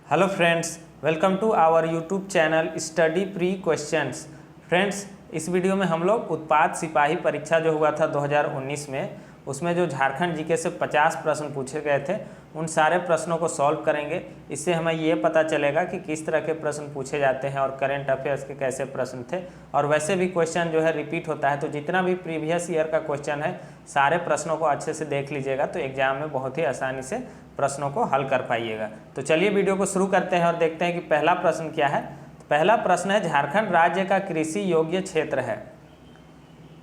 Hello friends, welcome to our YouTube channel study pre questions. Friends, इस video में हम लोग उत्पाद सिपाही परीक्षा जो हुआ था 2019 में, उसमें जो झारखंड जीके से 50 प्रश्न पूछे गए थे उन सारे प्रश्नों को सॉल्व करेंगे। इससे हमें ये पता चलेगा कि किस तरह के प्रश्न पूछे जाते हैं और करेंट अफेयर्स के कैसे प्रश्न थे। और वैसे भी क्वेश्चन जो है रिपीट होता है, तो जितना भी प्रीवियस ईयर का क्वेश्चन है सारे प्रश्नों को अच्छे से देख लीजिएगा, तो एग्जाम में बहुत ही आसानी से प्रश्नों को हल कर पाइएगा। तो चलिए वीडियो को शुरू करते हैं और देखते हैं कि पहला प्रश्न क्या है। तो पहला प्रश्न है, झारखंड राज्य का कृषि योग्य क्षेत्र है।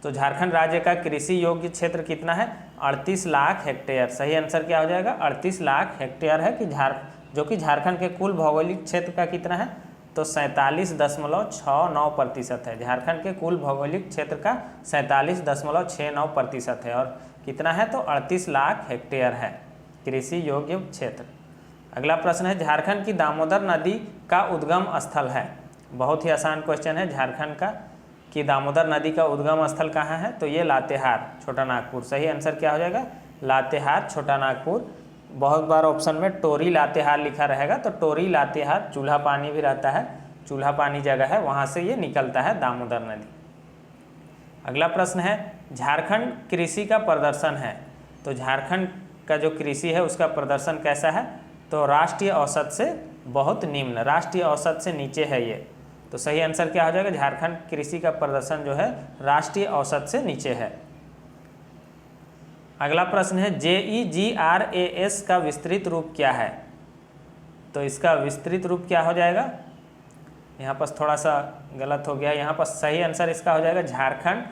तो झारखंड राज्य का कृषि योग्य क्षेत्र कितना है? 38 लाख हेक्टेयर। सही आंसर क्या हो जाएगा? 38 लाख हेक्टेयर है कि जो कि झारखंड के कुल भौगोलिक क्षेत्र का कितना है? तो 47.69% है। झारखंड के कुल भौगोलिक क्षेत्र का 47.69% है और कितना है? तो 38 लाख हेक्टेयर है कृषि योग्य क्षेत्र। अगला प्रश्न है, झारखंड की दामोदर नदी का उद्गम स्थल है। बहुत ही आसान क्वेश्चन है। झारखंड का कि दामोदर नदी का उद्गम स्थल कहाँ है? तो ये लातेहार, छोटा नागपुर। सही आंसर क्या हो जाएगा? लातेहार, छोटा नागपुर। बहुत बार ऑप्शन में टोरी लातेहार लिखा रहेगा, तो टोरी लातेहार, चूल्हा पानी भी रहता है, चूल्हा पानी जगह है, वहाँ से ये निकलता है दामोदर नदी। अगला प्रश्न है, झारखंड कृषि का प्रदर्शन है। तो झारखंड का जो कृषि है उसका प्रदर्शन कैसा है? तो राष्ट्रीय औसत से बहुत निम्न, राष्ट्रीय औसत से नीचे है ये। तो सही आंसर क्या हो जाएगा? झारखंड कृषि का प्रदर्शन जो है राष्ट्रीय औसत से नीचे है। अगला प्रश्न है, JEGRAS का विस्तृत रूप क्या है? तो इसका विस्तृत रूप क्या हो जाएगा? यहाँ पर थोड़ा सा गलत हो गया, यहाँ पर सही आंसर इसका हो जाएगा Jharkhand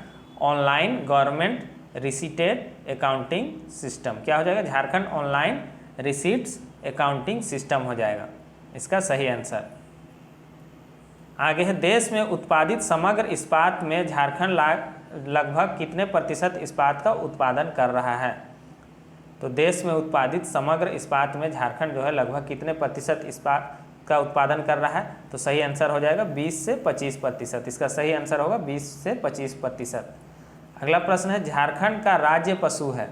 online government receipted accounting system. क्या हो जाएगा? Jharkhand online receipts accounting system हो जाएगा इसका सही आंसर। आगे है, देश में उत्पादित समग्र इस्पात में झारखंड लगभग कितने प्रतिशत इस्पात का उत्पादन कर रहा है? तो देश में उत्पादित समग्र इस्पात में झारखंड जो है लगभग कितने प्रतिशत इस्पात का उत्पादन कर रहा है? तो सही आंसर हो जाएगा 20 से 25%। इसका सही आंसर होगा 20 से 25%। अगला प्रश्न है, झारखंड का राज्य पशु है।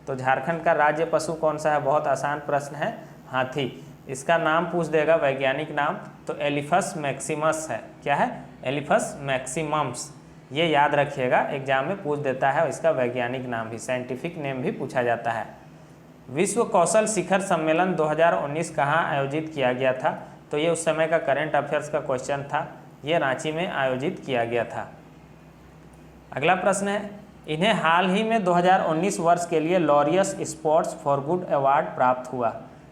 तो झारखंड का राज्य पशु कौन सा है? बहुत आसान प्रश्न है, हाथी। इसका नाम पूछ देगा, वैज्ञानिक नाम, तो एलिफस मैक्सिमस है। क्या है? एलिफस मैक्सिमम्स। ये याद रखिएगा, एग्जाम में पूछ देता है, इसका वैज्ञानिक नाम भी, साइंटिफिक नेम भी पूछा जाता है। विश्व कौशल शिखर सम्मेलन 2019 कहाँ आयोजित किया गया था? तो ये उस समय का करंट अफेयर्स का क्वेश्चन था। ये रांची में आयोजित किया गया था। अगला प्रश्न है, इन्हें हाल ही में 2019 वर्ष के लिए Laureus sports for good award प्राप्त हुआ।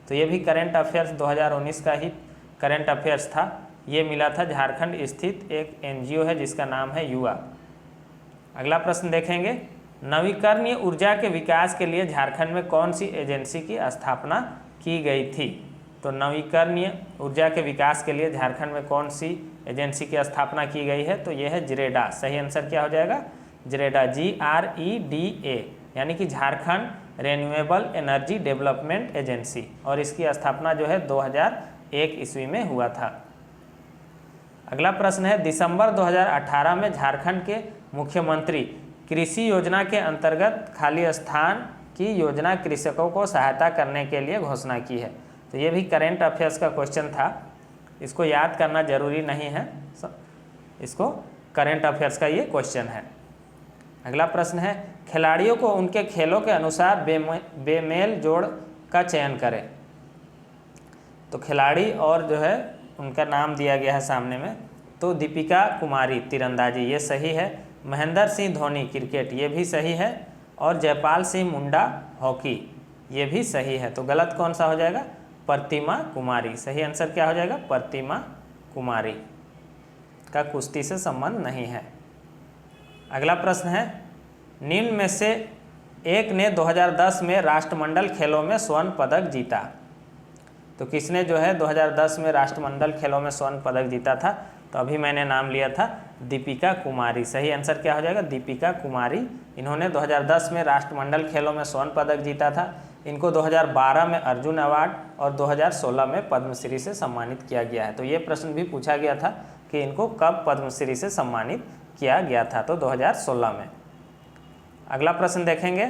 तो ये भी करंट अफेयर्स 2019 का ही करंट अफेयर्स था। ये मिला था झारखंड स्थित एक NGO है जिसका नाम है युवा। अगला प्रश्न देखेंगे, नवीकरणीय ऊर्जा के विकास के लिए झारखंड में कौन सी एजेंसी की स्थापना की गई थी? तो नवीकरणीय ऊर्जा के विकास के लिए झारखंड में कौन सी एजेंसी की स्थापना की गई है? तो यह है JREDA। सही आंसर क्या हो जाएगा? JREDA, GREDA, यानी कि Jharkhand renewable energy development agency. और इसकी स्थापना जो है 2001 ईस्वी में हुआ था। अगला प्रश्न है, दिसंबर 2018 में झारखंड के मुख्यमंत्री कृषि योजना के अंतर्गत खाली स्थान की योजना कृषकों को सहायता करने के लिए घोषणा की है। तो ये भी करेंट अफेयर्स का क्वेश्चन था, इसको याद करना जरूरी नहीं है, इसको करेंट अफेयर्स का ये क्वेश्चन है। अगला प्रश्न है, खिलाड़ियों को उनके खेलों के अनुसार बेमेल जोड़ का चयन करें। तो खिलाड़ी और जो है उनका नाम दिया गया है सामने में। तो दीपिका कुमारी तीरंदाजी, ये सही है। महेंद्र सिंह धोनी क्रिकेट, ये भी सही है। और जयपाल सिंह मुंडा हॉकी, ये भी सही है। तो गलत कौन सा हो जाएगा? प्रतिमा कुमारी। सही आंसर क्या हो जाएगा? प्रतिमा कुमारी का कुश्ती से संबंध नहीं है। अगला प्रश्न है, निम्न में से एक ने 2010 में राष्ट्रमंडल खेलों में स्वर्ण पदक जीता। तो किसने जो है 2010 में राष्ट्रमंडल खेलों में स्वर्ण पदक जीता था? तो अभी मैंने नाम लिया था, दीपिका कुमारी। सही आंसर क्या हो जाएगा? दीपिका कुमारी। इन्होंने 2010 में राष्ट्रमंडल खेलों में स्वर्ण पदक जीता था। इनको 2012 में अर्जुन अवार्ड और 2016 में पद्मश्री से सम्मानित किया गया है। तो ये प्रश्न भी पूछा गया था कि इनको कब पद्मश्री से सम्मानित किया गया था? तो 2016 में। अगला प्रश्न देखेंगे,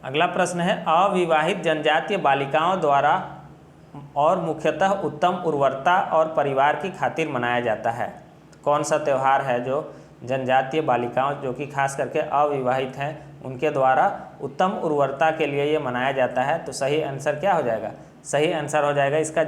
अगला प्रश्न है, अविवाहित जनजातीय बालिकाओं द्वारा और मुख्यतः उत्तम उर्वरता और परिवार की खातिर मनाया जाता है। कौन सा त्यौहार है जो जनजातीय बालिकाओं जो कि खास करके अविवाहित हैं उनके द्वारा उत्तम उर्वरता के लिए ये मनाया जाता है? तो सही आंसर क्या हो जाएगा? सही आंसर हो जाएगा इसका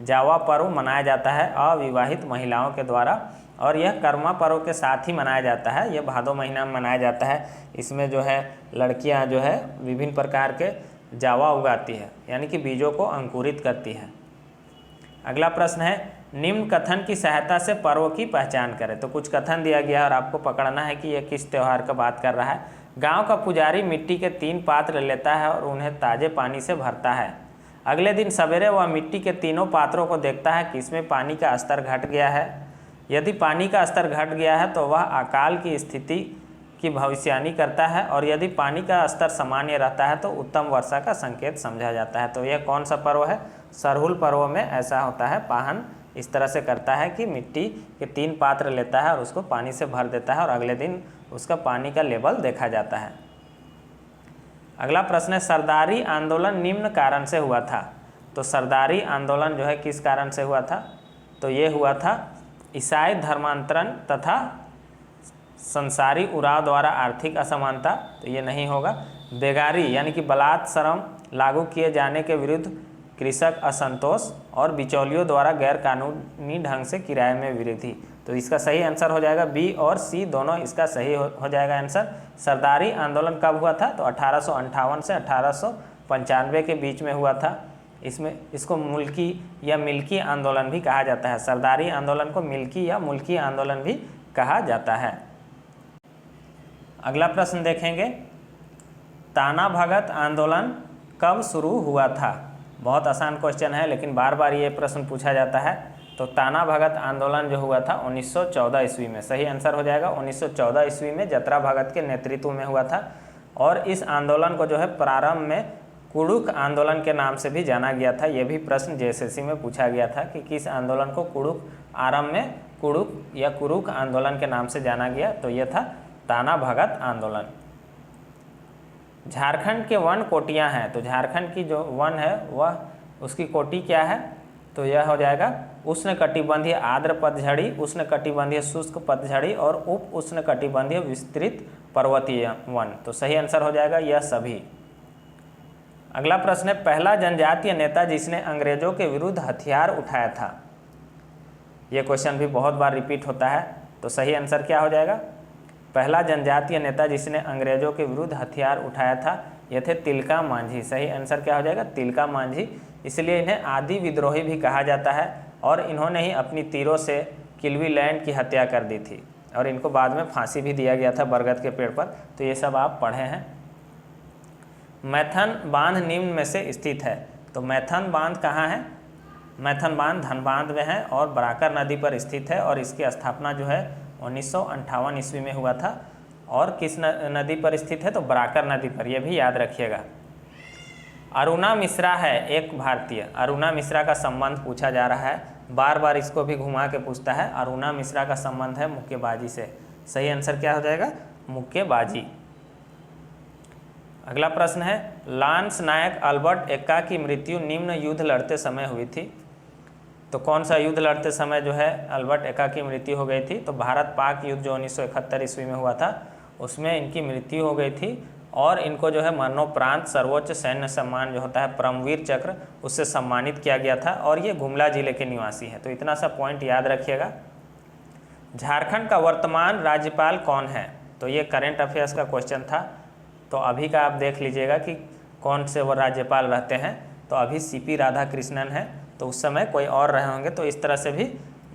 जावा पर्व मनाया जाता है अविवाहित महिलाओं के द्वारा, और यह कर्मा पर्व के साथ ही मनाया जाता है। यह भादो महीना में मनाया जाता है। इसमें जो है लड़कियां जो है विभिन्न प्रकार के जावा उगाती है, यानी कि बीजों को अंकुरित करती है। अगला प्रश्न है, निम्न कथन की सहायता से पर्व की पहचान करें। तो कुछ कथन दिया गया है और आपको पकड़ना है कि यह किस त्यौहार का बात कर रहा है। गांव का पुजारी मिट्टी के 3 पात्र लेता है और उन्हें ताजे पानी से भरता है। अगले दिन सवेरे वह मिट्टी के तीनों पात्रों को देखता है कि इसमें पानी का स्तर घट गया है। यदि पानी का स्तर घट गया है तो वह अकाल की स्थिति की भविष्यवाणी करता है, और यदि पानी का स्तर सामान्य रहता है तो उत्तम वर्षा का संकेत समझा जाता है। तो यह कौन सा पर्व है? सरहुल पर्व में ऐसा होता है। पाहन इस तरह से करता है कि मिट्टी के 3 पात्र लेता है और उसको पानी से भर देता है, और अगले दिन उसका पानी का लेवल देखा जाता है। अगला प्रश्न है, सरदारी आंदोलन निम्न कारण से हुआ था। तो सरदारी आंदोलन जो है किस कारण से हुआ था? तो ये हुआ था ईसाई धर्मांतरण तथा संसारी उराव द्वारा आर्थिक असमानता। तो ये नहीं होगा। बेगारी यानी कि बलात् श्रम लागू किए जाने के विरुद्ध कृषक असंतोष, और बिचौलियों द्वारा गैर कानूनी ढंग से किराए में वृद्धि। तो इसका सही आंसर हो जाएगा बी और सी दोनों इसका सही हो जाएगा आंसर। सरदारी आंदोलन कब हुआ था? तो 1858 से 1895 के बीच में हुआ था। इसको मुल्की या मिल्की आंदोलन भी कहा जाता है। सरदारी आंदोलन को मिल्की या मुल्की आंदोलन भी कहा जाता है। अगला प्रश्न देखेंगे, ताना भगत आंदोलन कब शुरू हुआ था? बहुत आसान क्वेश्चन है, लेकिन बार बार ये प्रश्न पूछा जाता है। तो ताना भगत आंदोलन जो हुआ था 1914 ईस्वी में। सही आंसर हो जाएगा 1914 ईस्वी में जतरा भगत के नेतृत्व में हुआ था। और इस आंदोलन को जो है प्रारंभ में कुड़ुक आंदोलन के नाम से भी जाना गया था। यह भी प्रश्न जेएसएससी में पूछा गया था कि किस आंदोलन को आरंभ में कुड़ुक या कुरुक आंदोलन के नाम से जाना गया। तो यह था ताना भगत आंदोलन। झारखंड के वन कोटियां हैं। तो झारखंड की जो वन है वह उसकी कोटि क्या है? तो यह हो जाएगा उष्णकटिबंधीय आर्द्र पतझड़ी, उष्णकटिबंधीय शुष्क पतझड़ी और उप उष्णकटिबंधीय विस्तृत पर्वतीय वन। तो सही आंसर हो जाएगा यह सभी। अगला प्रश्न है, पहला जनजातीय नेता जिसने अंग्रेजों के विरुद्ध हथियार उठाया था। यह क्वेश्चन भी बहुत बार रिपीट होता है। तो सही आंसर क्या हो जाएगा? पहला जनजातीय नेता जिसने अंग्रेजों के विरुद्ध हथियार उठाया था ये थे तिलका मांझी। सही आंसर क्या हो जाएगा? तिलका मांझी। इसलिए इन्हें आदि विद्रोही भी कहा जाता है, और इन्होंने ही अपनी तीरों से किल्वीलैंड की हत्या कर दी थी, और इनको बाद में फांसी भी दिया गया था बरगद के पेड़ पर। तो ये सब आप पढ़े हैं। मैथन बांध निम्न में से स्थित है। तो मैथन बांध कहाँ है? मैथन बांध धनबाद में है और बराकर नदी पर स्थित है, और इसकी स्थापना जो है 1958 ईस्वी में हुआ था। और किस नदी पर स्थित है? तो बराकर नदी पर। यह भी याद रखिएगा। अरुणा मिश्रा है एक भारतीय। अरुणा मिश्रा का संबंध पूछा जा रहा है, बार बार इसको भी घुमा के पूछता है। अरुणा मिश्रा का संबंध है मुक्केबाजी से। सही आंसर क्या हो जाएगा? मुक्केबाजी। अगला प्रश्न है, लांस नायक अल्बर्ट एक्का की मृत्यु निम्न युद्ध लड़ते समय हुई थी। तो कौन सा युद्ध लड़ते समय जो है अल्बर्ट एक्का की मृत्यु हो गई थी? तो भारत पाक युद्ध जो 1971 ईस्वी में हुआ था उसमें इनकी मृत्यु हो गई थी, और इनको जो है मरणोपरांत सर्वोच्च सैन्य सम्मान जो होता है परमवीर चक्र उससे सम्मानित किया गया था, और ये गुमला जिले के निवासी हैं। तो इतना सा पॉइंट याद रखिएगा। झारखंड का वर्तमान राज्यपाल कौन है? तो ये करेंट अफेयर्स का क्वेश्चन था। तो अभी का आप देख लीजिएगा कि कौन से वो राज्यपाल रहते हैं। तो अभी सीपी राधाकृष्णन है, तो उस समय कोई और रहे होंगे। तो इस तरह से भी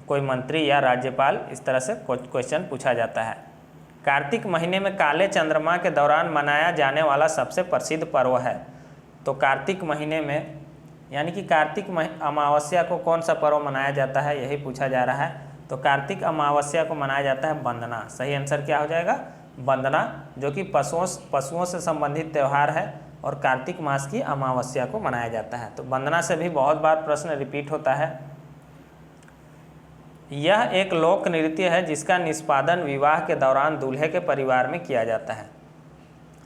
कोई मंत्री या राज्यपाल इस तरह से क्वेश्चन पूछा जाता है। कार्तिक महीने में काले चंद्रमा के दौरान मनाया जाने वाला सबसे प्रसिद्ध पर्व है। तो कार्तिक महीने में यानी कि कार्तिक अमावस्या को कौन सा पर्व मनाया जाता है, यही पूछा जा रहा है। तो कार्तिक अमावस्या को मनाया जाता है वंदना। सही आंसर क्या हो जाएगा? वंदना, जो कि पशुओं से संबंधित त्यौहार है, और कार्तिक मास की अमावस्या को मनाया जाता है। तो वंदना से भी बहुत बार प्रश्न रिपीट होता है। यह एक लोक नृत्य है जिसका निष्पादन विवाह के दौरान दूल्हे के परिवार में किया जाता है।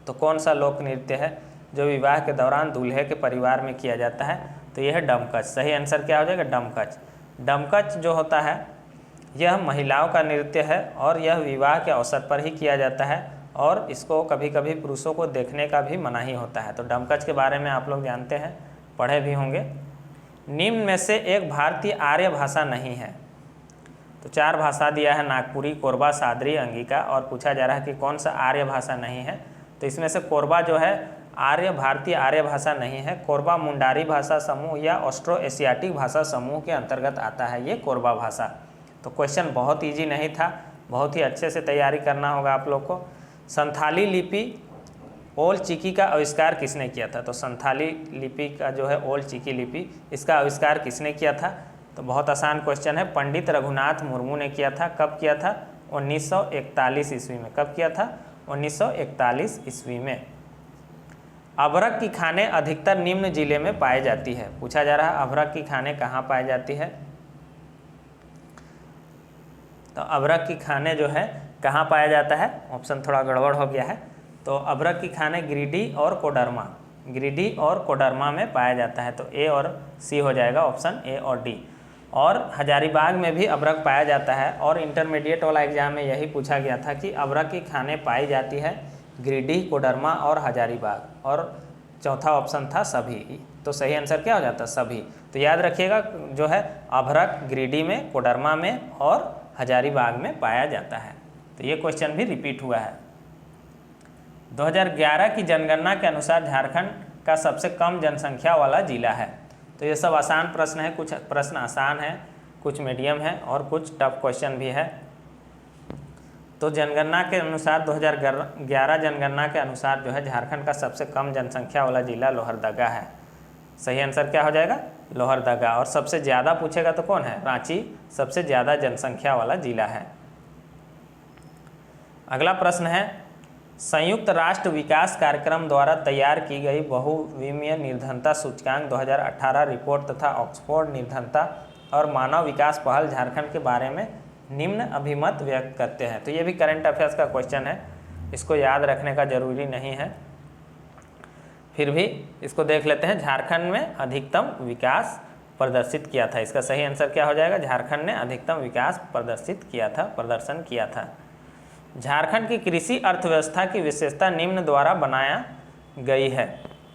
तो कौन सा लोक नृत्य है? जो विवाह के दौरान दूल्हे के परिवार में किया जाता है, तो यह है डमकच। सही आंसर क्या हो जाएगा? डमकच। डमकच जो होता है यह महिलाओं का नृत्य है और यह विवाह के अवसर पर ही किया जाता है और इसको कभी कभी पुरुषों को देखने का भी मनाही होता है। तो डमकच के बारे में आप लोग जानते हैं, पढ़े भी होंगे। निम्न में से एक भारतीय आर्य भाषा नहीं है। तो 4 भाषा दिया है, नागपुरी, कोरबा, सादरी, अंगिका, और पूछा जा रहा है कि कौन सा आर्य भाषा नहीं है। तो इसमें से कोरबा जो है भारतीय आर्य भाषा नहीं है। कोरबा मुंडारी भाषा समूह या ऑस्ट्रो एशियाटिक भाषा समूह के अंतर्गत आता है ये कोरबा भाषा। तो क्वेश्चन बहुत ईजी नहीं था, बहुत ही अच्छे से तैयारी करना होगा आप लोग को। संथाली लिपि ओल चिकी का आविष्कार किसने किया था? तो संथाली लिपि का जो है ओल चिकी लिपि, इसका आविष्कार किसने किया था? तो बहुत आसान क्वेश्चन है, पंडित रघुनाथ मुर्मू ने किया था। कब किया था? 1941 ईस्वी में। कब किया था? 1941 ईस्वी में। अभ्रक की खाने अधिकतर निम्न जिले में पाई जाती है। पूछा जा रहा है अभ्रक की खाने कहाँ पाई जाती है? तो अभ्रक की खाने जो है कहाँ पाया जाता है? ऑप्शन थोड़ा गड़बड़ हो गया है। तो अभ्रक की खाने गिरिडीह और कोडरमा, गिरिडीह और कोडरमा में पाया जाता है। तो ए और सी हो जाएगा, ऑप्शन ए और डी। और हजारीबाग में भी अभ्रक पाया जाता है और इंटरमीडिएट वाला एग्जाम में यही पूछा गया था कि अभ्रक की खाने पाई जाती है गिरिडीह, कोडरमा और हजारीबाग, और चौथा ऑप्शन था सभी। तो सही आंसर क्या हो जाता? सभी। तो याद रखिएगा जो है अभ्रक गिरिडीह में, कोडरमा में और हजारीबाग में पाया जाता है। तो ये क्वेश्चन भी रिपीट हुआ है। 2011 की जनगणना के अनुसार झारखंड का सबसे कम जनसंख्या वाला जिला है। तो ये सब आसान प्रश्न है, कुछ प्रश्न आसान है, कुछ मीडियम है और कुछ टफ क्वेश्चन भी है। तो जनगणना के अनुसार 2011 जनगणना के अनुसार जो है झारखंड का सबसे कम जनसंख्या वाला जिला लोहरदगा है। सही आंसर क्या हो जाएगा? लोहरदगा। और सबसे ज़्यादा पूछेगा तो कौन है? रांची सबसे ज़्यादा जनसंख्या वाला जिला है। अगला प्रश्न है, संयुक्त राष्ट्र विकास कार्यक्रम द्वारा तैयार की गई बहुविमीय निर्धनता सूचकांक 2018 रिपोर्ट तथा ऑक्सफोर्ड निर्धनता और मानव विकास पहल झारखंड के बारे में निम्न अभिमत व्यक्त करते हैं। तो ये भी करंट अफेयर्स का क्वेश्चन है, इसको याद रखने का जरूरी नहीं है, फिर भी इसको देख लेते हैं। झारखंड में अधिकतम विकास प्रदर्शित किया था। इसका सही आंसर क्या हो जाएगा? झारखंड ने अधिकतम विकास प्रदर्शित किया था, प्रदर्शन किया था। झारखंड की कृषि अर्थव्यवस्था की विशेषता निम्न द्वारा बनाया गई है।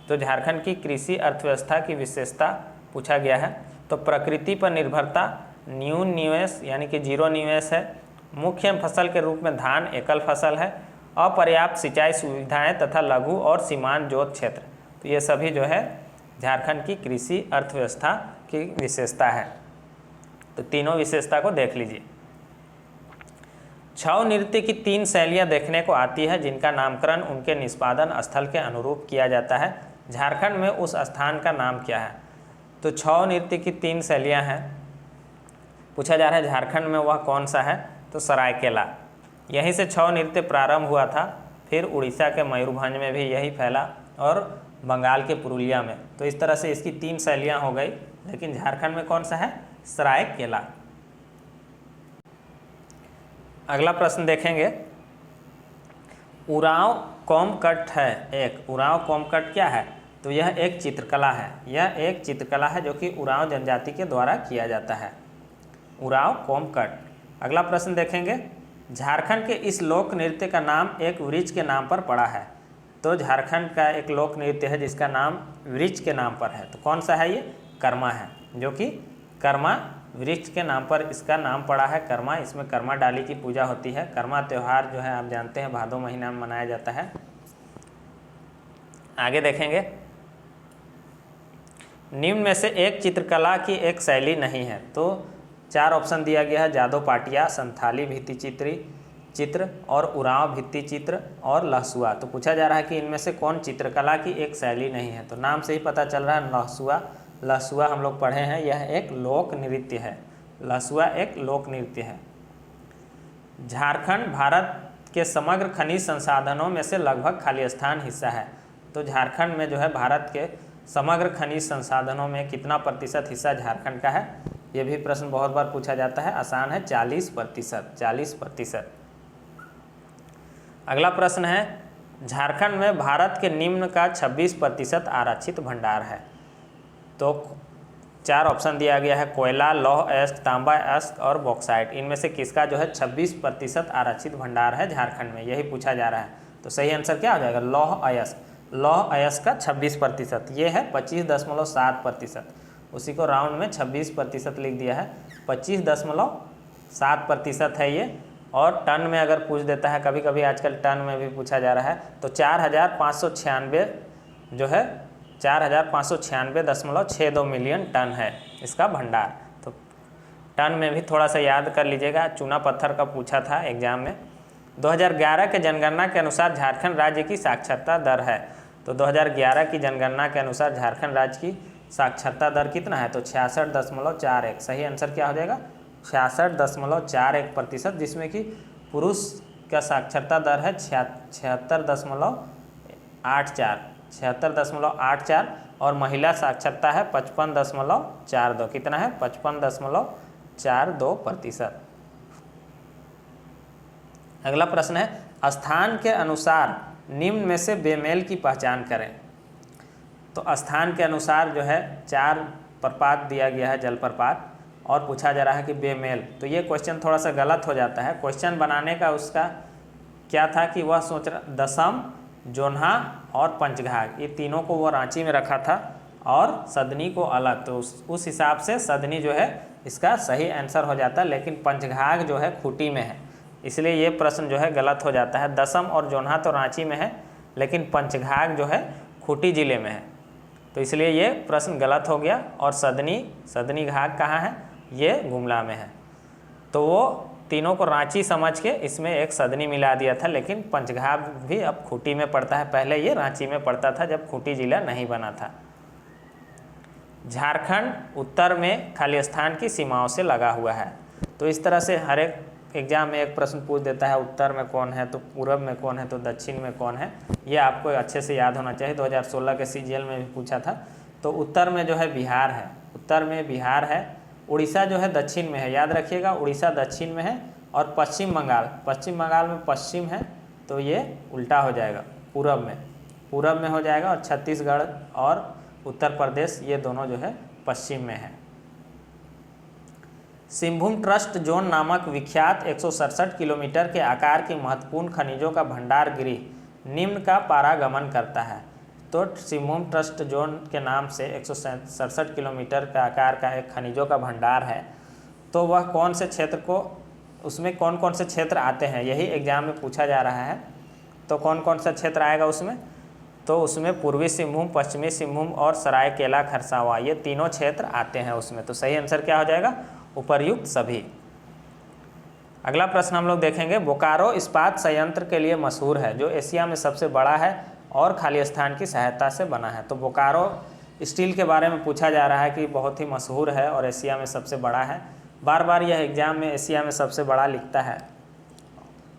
तो झारखंड की कृषि अर्थव्यवस्था की विशेषता पूछा गया है। तो प्रकृति पर निर्भरता, न्यून निवेश यानी कि जीरो निवेश है, मुख्य फसल के रूप में धान एकल फसल है, अपर्याप्त सिंचाई सुविधाएं तथा लघु और सीमांत जोत क्षेत्र। तो ये सभी जो है झारखंड की कृषि अर्थव्यवस्था की विशेषता है। तो तीनों विशेषता को देख लीजिए। छऊ नृत्य की 3 शैलियाँ देखने को आती है जिनका नामकरण उनके निष्पादन स्थल के अनुरूप किया जाता है। झारखंड में उस स्थान का नाम क्या है? तो छऊ नृत्य की 3 शैलियाँ हैं। पूछा जा रहा है झारखंड में वह कौन सा है? तो सरायकेला, यहीं से छऊ नृत्य प्रारंभ हुआ था। फिर उड़ीसा के मयूरभंज में भी यही फैला और बंगाल के पुरुलिया में। तो इस तरह से इसकी 3 शैलियाँ हो गई, लेकिन झारखंड में कौन सा है? सरायकेला। अगला प्रश्न देखेंगे, उरांव कोमकट है एक। उरांव कोमकट क्या है? तो यह एक चित्रकला है। यह एक चित्रकला है जो कि उरांव जनजाति के द्वारा किया जाता है, उरांव कोमकट। अगला प्रश्न देखेंगे, झारखंड के इस लोक नृत्य का नाम एक वृक्ष के नाम पर पड़ा है। तो झारखंड का एक लोक नृत्य है जिसका नाम वृक्ष के नाम पर है। तो कौन सा है? ये कर्मा है, जो कि कर्मा वृक्ष के नाम पर इसका नाम पड़ा है, कर्मा। इसमें कर्मा डाली की पूजा होती है। कर्मा त्यौहार जो है आप जानते हैं भादो महीना में मनाया जाता है। आगे देखेंगे, निम्न में से एक चित्रकला की एक शैली नहीं है। तो 4 ऑप्शन दिया गया है, जादव पाटिया, संथाली भित्ति चित्र और उरांव भित्ति चित्र और लहसुआ। तो पूछा जा रहा है कि इनमें से कौन चित्रकला की एक शैली नहीं है? तो नाम से ही पता चल रहा है लहसुआ। लहसुआ हम लोग पढ़े हैं, यह एक लोक नृत्य है। लहसुआ एक लोक नृत्य है। झारखंड भारत के समग्र खनिज संसाधनों में से लगभग खालिस्तान हिस्सा है। तो झारखंड में जो है भारत के समग्र खनिज संसाधनों में कितना प्रतिशत हिस्सा झारखंड का है? ये भी प्रश्न बहुत बार पूछा जाता है, आसान है, 40%। 40%। अगला प्रश्न है, झारखंड में भारत के निम्न का 26% आरक्षित भंडार है। तो 4 ऑप्शन दिया गया है, कोयला, लौह अयस्क, तांबा अयस्क और बॉक्साइट। इनमें से किसका जो है 26% आरक्षित भंडार है झारखंड में, यही पूछा जा रहा है। तो सही आंसर क्या हो जाएगा, लौह अयस्क। लौह अयस्क का 26%, ये है 25.7%। उसी को राउंड में 26% लिख दिया है, 25.7% है ये। और टन में अगर पूछ देता है, कभी कभी आजकल टन में भी पूछा जा रहा है, तो 4596 जो है 4596.62 मिलियन टन है इसका भंडार। तो टन में भी थोड़ा सा याद कर लीजिएगा, चूना पत्थर का पूछा था एग्जाम में। 2011 के जनगणना के अनुसार झारखंड राज्य की साक्षरता दर है। तो 2011 की जनगणना के अनुसार झारखंड राज्य की साक्षरता दर कितना है, तो 66.41। सही आंसर क्या हो जाएगा, 66.41%, जिसमें कि पुरुष का साक्षरता दर है 76.84 और महिला साक्षरता है 55.42। कितना है, 55.42%। अगला प्रश्न है, स्थान के अनुसार निम्न में से बेमेल की पहचान करें। तो स्थान के अनुसार जो है 4 प्रपात दिया गया है, जलप्रपात, और पूछा जा रहा है कि बेमेल। तो ये क्वेश्चन थोड़ा सा गलत हो जाता है। क्वेश्चन बनाने का उसका क्या था कि वह सोच रहा दसम, जोन्हा और पंचघाघ, ये तीनों को वो रांची में रखा था और सदनी को अलग। तो उस हिसाब से सदनी जो है इसका सही आंसर हो जाता है, लेकिन पंचघाघ जो है खूंटी में है, इसलिए ये प्रश्न जो है गलत हो जाता है। दसम और जोन्हा तो रांची में है, लेकिन पंचघाघ जो है खूंटी जिले में है, तो इसलिए ये प्रश्न गलत हो गया। और सदनी घाघ कहाँ है, ये गुमला में है। तो वो तीनों को रांची समझ के इसमें एक सदनी मिला दिया था, लेकिन पंचघाघ भी अब खूंटी में पड़ता है, पहले ये रांची में पड़ता था जब खूंटी जिला नहीं बना था। झारखंड उत्तर में खाली स्थान की सीमाओं से लगा हुआ है। तो इस तरह से हर एक एग्जाम में एक प्रश्न पूछ देता है, उत्तर में कौन है, तो पूरब में कौन है, तो दक्षिण में कौन है, ये आपको अच्छे से याद होना चाहिए। 2016 के CGL में भी पूछा था। तो उत्तर में जो है बिहार है, उत्तर में बिहार है। उड़ीसा जो है दक्षिण में है, याद रखिएगा, उड़ीसा दक्षिण में है। और पश्चिम बंगाल में पश्चिम है, तो ये उल्टा हो जाएगा, पूरब में हो जाएगा। और छत्तीसगढ़ और उत्तर प्रदेश ये दोनों जो है पश्चिम में है। सिंहभूम ट्रस्ट जोन नामक विख्यात 167 किलोमीटर के आकार की महत्वपूर्ण खनिजों का भंडार गृह निम्न का पारागमन करता है। तो सिंहभूम ट्रस्ट जोन के नाम से 167 किलोमीटर का आकार का एक खनिजों का भंडार है। तो वह कौन से क्षेत्र को, उसमें कौन कौन से क्षेत्र आते हैं, यही एग्जाम में पूछा जा रहा है। तो कौन कौन सा क्षेत्र आएगा उसमें, तो उसमें पूर्वी सिंहभूम, पश्चिमी सिंहभूम और सरायकेला खरसावां, ये तीनों क्षेत्र आते हैं उसमें। तो सही आंसर क्या हो जाएगा, उपर्युक्त सभी। अगला प्रश्न हम लोग देखेंगे, बोकारो इस्पात संयंत्र के लिए मशहूर है, जो एशिया में सबसे बड़ा है और खाली स्थान की सहायता से बना है। तो बोकारो स्टील के बारे में पूछा जा रहा है कि बहुत ही मशहूर है और एशिया में सबसे बड़ा है। बार बार यह एग्जाम में एशिया में सबसे बड़ा लिखता है,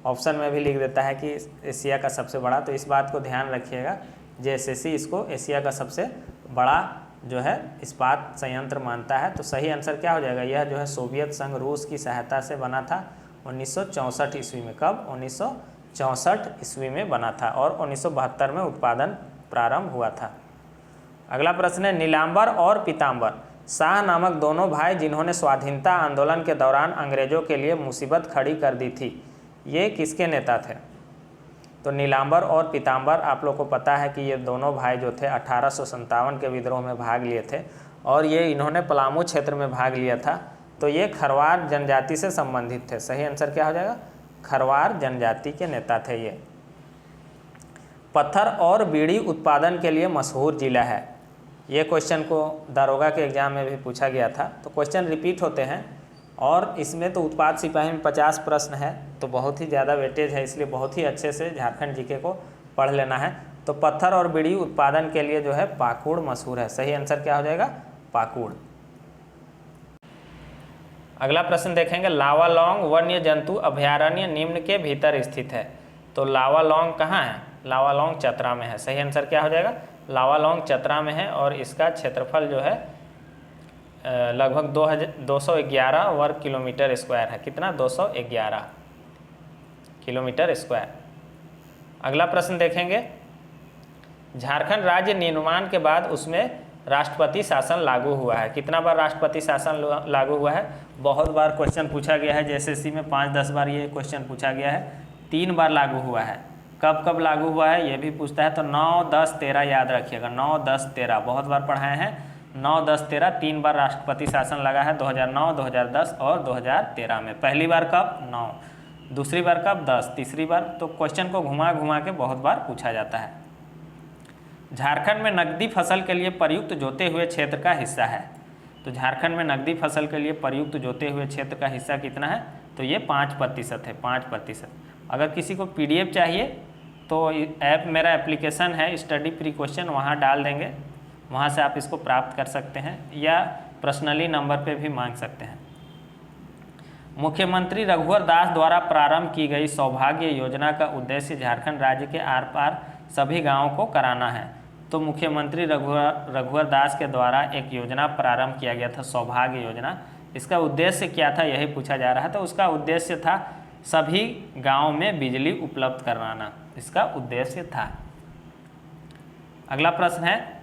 ऑप्शन में भी लिख देता है कि एशिया का सबसे बड़ा। तो इस बात को ध्यान रखिएगा, JSSC इसको एशिया का सबसे बड़ा जो है इस्पात संयंत्र मानता है। तो सही आंसर क्या हो जाएगा, यह जो है सोवियत संघ रूस की सहायता से बना था 1964 ईस्वी में। कब, 1964 ईस्वी में बना था और 1972 में उत्पादन प्रारंभ हुआ था। अगला प्रश्न है, नीलांबर और पीतांबर शाह नामक दोनों भाई जिन्होंने स्वाधीनता आंदोलन के दौरान अंग्रेजों के लिए मुसीबत खड़ी कर दी थी, ये किसके नेता थे। तो नीलांबर और पीतांबर, आप लोग को पता है कि ये दोनों भाई जो थे 1857 के विद्रोह में भाग लिए थे और ये इन्होंने पलामू क्षेत्र में भाग लिया था। तो ये खरवार जनजाति से संबंधित थे। सही आंसर क्या हो जाएगा, खरवार जनजाति के नेता थे ये। पत्थर और बीड़ी उत्पादन के लिए मशहूर जिला है, ये क्वेश्चन को दारोगा के एग्जाम में भी पूछा गया था। तो क्वेश्चन रिपीट होते हैं और इसमें तो उत्पाद सिपाही में 50 प्रश्न है, तो बहुत ही ज़्यादा वेटेज है, इसलिए बहुत ही अच्छे से झारखंड जीके को पढ़ लेना है। तो पत्थर और बीड़ी उत्पादन के लिए जो है पाकुड़ मशहूर है। सही आंसर क्या हो जाएगा, पाकुड़। अगला प्रश्न देखेंगे, लावालौंग वन्य जंतु अभयारण्य निम्न के भीतर स्थित है। तो लावालौंग कहाँ है, लावालौंग चतरा में है। सही आंसर क्या हो जाएगा, लावालौंग चतरा में है और इसका क्षेत्रफल जो है लगभग 211 वर्ग किलोमीटर स्क्वायर है। कितना, 211 किलोमीटर स्क्वायर। अगला प्रश्न देखेंगे, झारखंड राज्य निर्माण के बाद उसमें राष्ट्रपति शासन लागू हुआ है। कितना बार राष्ट्रपति शासन लागू हुआ है? बहुत बार क्वेश्चन पूछा गया है, JSSC में 5-10 बार ये क्वेश्चन पूछा गया है। 3 बार लागू हुआ है। कब कब लागू हुआ है ये भी पूछता है, तो 9, 10, 13 याद रखिएगा। 9, 10, 13 बहुत बार पढ़ाए हैं। 9, 10, 13 3 बार राष्ट्रपति शासन लगा है, 2009, 2010 और 2013 में। पहली बार कब? 9। दूसरी बार कब? 10। तीसरी बार? तो क्वेश्चन को घुमा घुमा के बहुत बार पूछा जाता है। झारखंड में नकदी फसल के लिए प्रयुक्त जोते हुए क्षेत्र का हिस्सा है। तो झारखंड में नकदी फसल के लिए प्रयुक्त जोते हुए क्षेत्र का हिस्सा कितना है? तो ये 5% है, 5%। अगर किसी को PDF चाहिए तो ऐप, मेरा एप्लीकेशन है स्टडी प्री क्वेश्चन, वहाँ डाल देंगे, वहाँ से आप इसको प्राप्त कर सकते हैं या पर्सनली नंबर पे भी मांग सकते हैं। मुख्यमंत्री रघुवर दास द्वारा प्रारंभ की गई सौभाग्य योजना का उद्देश्य झारखंड राज्य के आर पार सभी गाँवों को कराना है। तो मुख्यमंत्री रघुवर दास के द्वारा एक योजना प्रारंभ किया गया था, सौभाग्य योजना। इसका उद्देश्य क्या था यही पूछा जा रहा है। तो उसका उद्देश्य था सभी गाँव में बिजली उपलब्ध कराना, इसका उद्देश्य था। अगला प्रश्न है,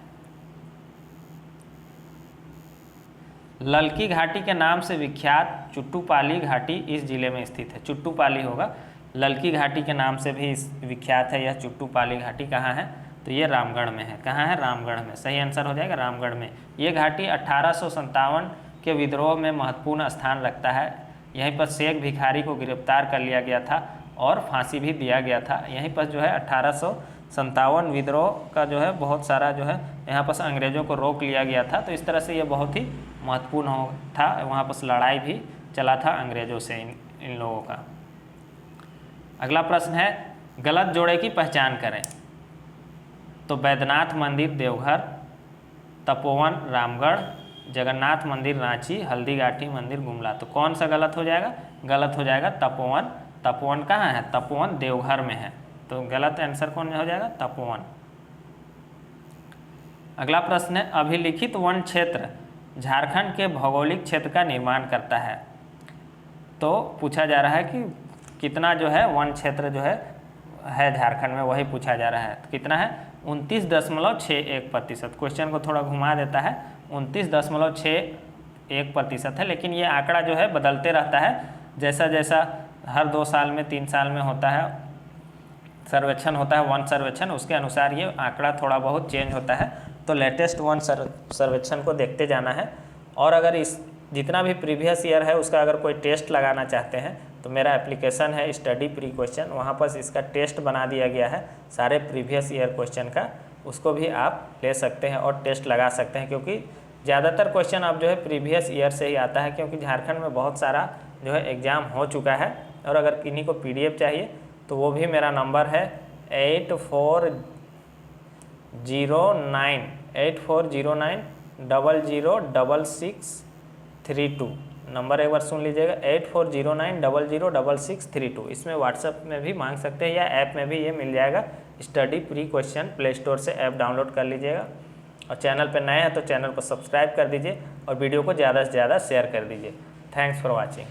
ललकी घाटी के नाम से विख्यात चुट्टूपाली घाटी इस जिले में स्थित है। चुट्टूपाली होगा, ललकी घाटी के नाम से भी विख्यात है यह चुट्टूपाली घाटी। कहाँ है? तो ये रामगढ़ में है। कहाँ है? रामगढ़ में। सही आंसर हो जाएगा रामगढ़ में। ये घाटी 1857 के विद्रोह में महत्वपूर्ण स्थान रखता है। यहीं पर शेख भिखारी को गिरफ्तार कर लिया गया था और फांसी भी दिया गया था। यहीं पर जो है 1857 विद्रोह का जो है बहुत सारा जो है यहाँ पर अंग्रेज़ों को रोक लिया गया था। तो इस तरह से ये बहुत ही महत्वपूर्ण था। वहाँ पर लड़ाई भी चला था अंग्रेज़ों से इन लोगों का। अगला प्रश्न है, गलत जोड़े की पहचान करें। तो बैद्यनाथ मंदिर देवघर, तपोवन रामगढ़, जगन्नाथ मंदिर रांची, हल्दीघाटी मंदिर गुमला। तो कौन सा गलत हो जाएगा? गलत हो जाएगा तपोवन। तपोवन कहाँ है? तपोवन देवघर में है। तो गलत आंसर कौन हो जाएगा? तपोवन। अगला प्रश्न है, अभिलिखित वन क्षेत्र झारखंड के भौगोलिक क्षेत्र का निर्माण करता है। तो पूछा जा रहा है कि कितना जो है वन क्षेत्र जो है झारखंड में, वही पूछा जा रहा है। तो कितना है? 29.61%। क्वेश्चन को थोड़ा घुमा देता है, 29.61% है। लेकिन ये आंकड़ा जो है बदलते रहता है, जैसा जैसा हर 2 साल में 3 साल में होता है सर्वेक्षण होता है, वन सर्वेक्षण, उसके अनुसार ये आंकड़ा थोड़ा बहुत चेंज होता है। तो लेटेस्ट वन सर्वेक्षण को देखते जाना है। और अगर इस जितना भी प्रीवियस ईयर है उसका अगर कोई टेस्ट लगाना चाहते हैं तो मेरा एप्लीकेशन है स्टडी प्री क्वेश्चन, वहाँ पर इसका टेस्ट बना दिया गया है सारे प्रीवियस ईयर क्वेश्चन का, उसको भी आप ले सकते हैं और टेस्ट लगा सकते हैं। क्योंकि ज़्यादातर क्वेश्चन अब जो है प्रीवियस ईयर से ही आता है, क्योंकि झारखंड में बहुत सारा जो है एग्ज़ाम हो चुका है। और अगर किन्हीं को PDF चाहिए तो वो भी मेरा नंबर है 8409006632। नंबर एक बार सुन लीजिएगा, 8409006632। इसमें व्हाट्सएप में भी मांग सकते हैं या ऐप में भी ये मिल जाएगा study pre question. Play store से ऐप डाउनलोड कर लीजिएगा। और चैनल पर नए हैं तो चैनल को सब्सक्राइब कर दीजिए और वीडियो को ज़्यादा से ज़्यादा शेयर कर दीजिए। Thanks for watching.